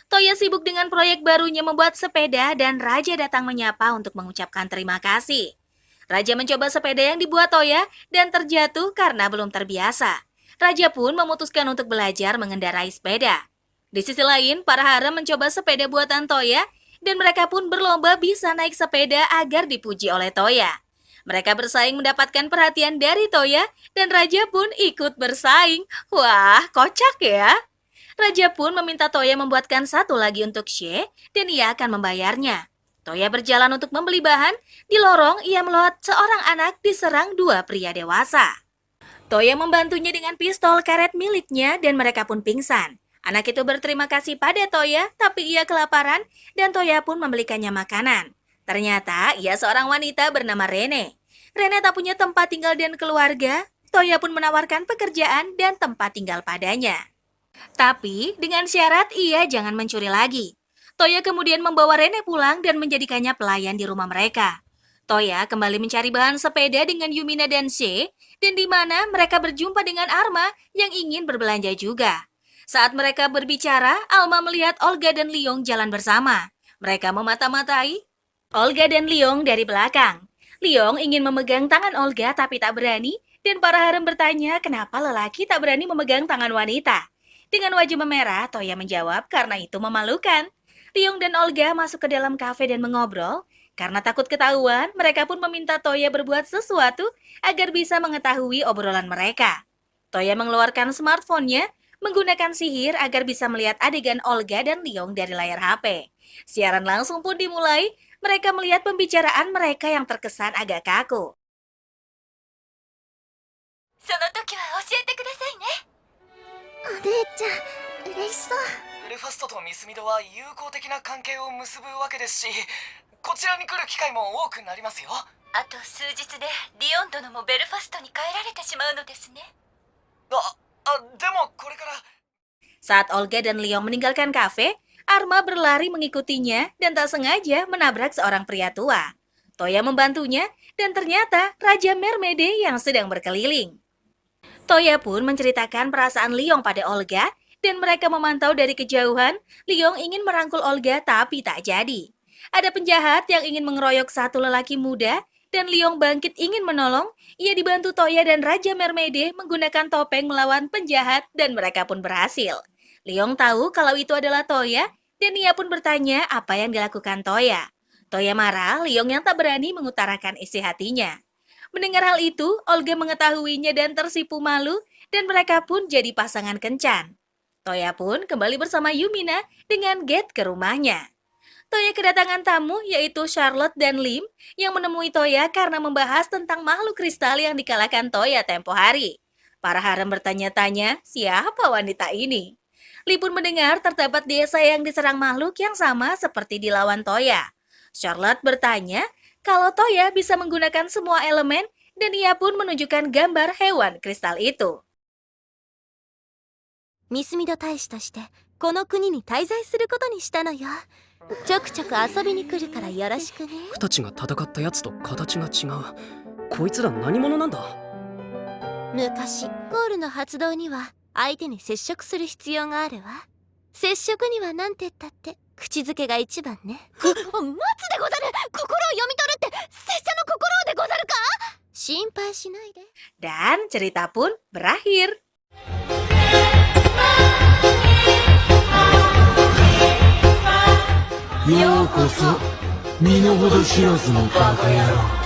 Toya sibuk dengan proyek barunya membuat sepeda dan Raja datang menyapa untuk mengucapkan terima kasih. Raja mencoba sepeda yang dibuat Toya dan terjatuh karena belum terbiasa. Raja pun memutuskan untuk belajar mengendarai sepeda. Di sisi lain, para harem mencoba sepeda buatan Toya dan mereka pun berlomba bisa naik sepeda agar dipuji oleh Toya. Mereka bersaing mendapatkan perhatian dari Toya dan Raja pun ikut bersaing. Wah, kocak ya! Raja pun meminta Toya membuatkan satu lagi untuk She dan ia akan membayarnya. Toya berjalan untuk membeli bahan. Di lorong, ia melihat seorang anak diserang dua pria dewasa. Toya membantunya dengan pistol karet miliknya dan mereka pun pingsan. Anak itu berterima kasih pada Toya, tapi ia kelaparan dan Toya pun membelikannya makanan. Ternyata ia seorang wanita bernama Rene. Rene tak punya tempat tinggal dan keluarga. Toya pun menawarkan pekerjaan dan tempat tinggal padanya. Tapi dengan syarat ia jangan mencuri lagi. Toya kemudian membawa Rene pulang dan menjadikannya pelayan di rumah mereka. Toya kembali mencari bahan sepeda dengan Yumina dan She, dan di mana mereka berjumpa dengan Arma yang ingin berbelanja juga. Saat mereka berbicara, Alma melihat Olga dan Leong jalan bersama. Mereka memata-matai Olga dan Leong dari belakang. Leong ingin memegang tangan Olga tapi tak berani, dan para harem bertanya kenapa lelaki tak berani memegang tangan wanita. Dengan wajah memerah, Toya menjawab karena itu memalukan. Leong dan Olga masuk ke dalam kafe dan mengobrol. Karena takut ketahuan, mereka pun meminta Toya berbuat sesuatu agar bisa mengetahui obrolan mereka. Toya mengeluarkan smartphone-nya, menggunakan sihir agar bisa melihat adegan Olga dan Leong dari layar HP. Siaran langsung pun dimulai, mereka melihat pembicaraan mereka yang terkesan agak kaku. その時は教えてくださいね。お姉ちゃん、嬉しそう。ベルファストとミスミドは友好的な関係を結ぶわけですし、こちらに来る機会も多くなりますよ。あと数日でリオン殿もベルファストに帰られてしまうのですね。でもこれから。 Saat Olga dan Leong meninggalkan kafe, Arma berlari mengikutinya dan tak sengaja menabrak seorang pria tua. Toya membantunya dan ternyata Raja Mermede yang sedang berkeliling. Toya pun menceritakan perasaan Leong pada Olga dan mereka memantau dari kejauhan. Leong ingin merangkul Olga tapi tak jadi. Ada penjahat yang ingin mengeroyok satu lelaki muda dan Leong bangkit ingin menolong. Ia dibantu Toya dan Raja Mermede menggunakan topeng melawan penjahat dan mereka pun berhasil. Leong tahu kalau itu adalah Toya dan ia pun bertanya apa yang dilakukan Toya. Toya marah, Leong yang tak berani mengutarakan isi hatinya. Mendengar hal itu, Olga mengetahuinya dan tersipu malu dan mereka pun jadi pasangan kencan. Toya pun kembali bersama Yumina dengan Gate ke rumahnya. Toya kedatangan tamu yaitu Charlotte dan Lim yang menemui Toya karena membahas tentang makhluk kristal yang dikalahkan Toya tempo hari. Para harem bertanya-tanya siapa wanita ini. Lim pun mendengar terdapat desa yang diserang makhluk yang sama seperti dilawan Toya. Charlotte bertanya kalau Toya bisa menggunakan semua elemen dan ia pun menunjukkan gambar hewan kristal itu. ミスミド大使としてこの国に滞在することにしたのよ。ちょくちょく遊びに来るからよろしくね。僕たちが戦ったやつと形が違う。こいつら何者なんだ？昔ゴールの発動には相手に接触する必要があるわ。接触にはなんて言ったって口づけが一番ね。待つでござる。心を読み取るって拙者の心でござるか？心配しないで。 Dan cerita pun berakhir. ようこそ身の程知らずのバカ野郎。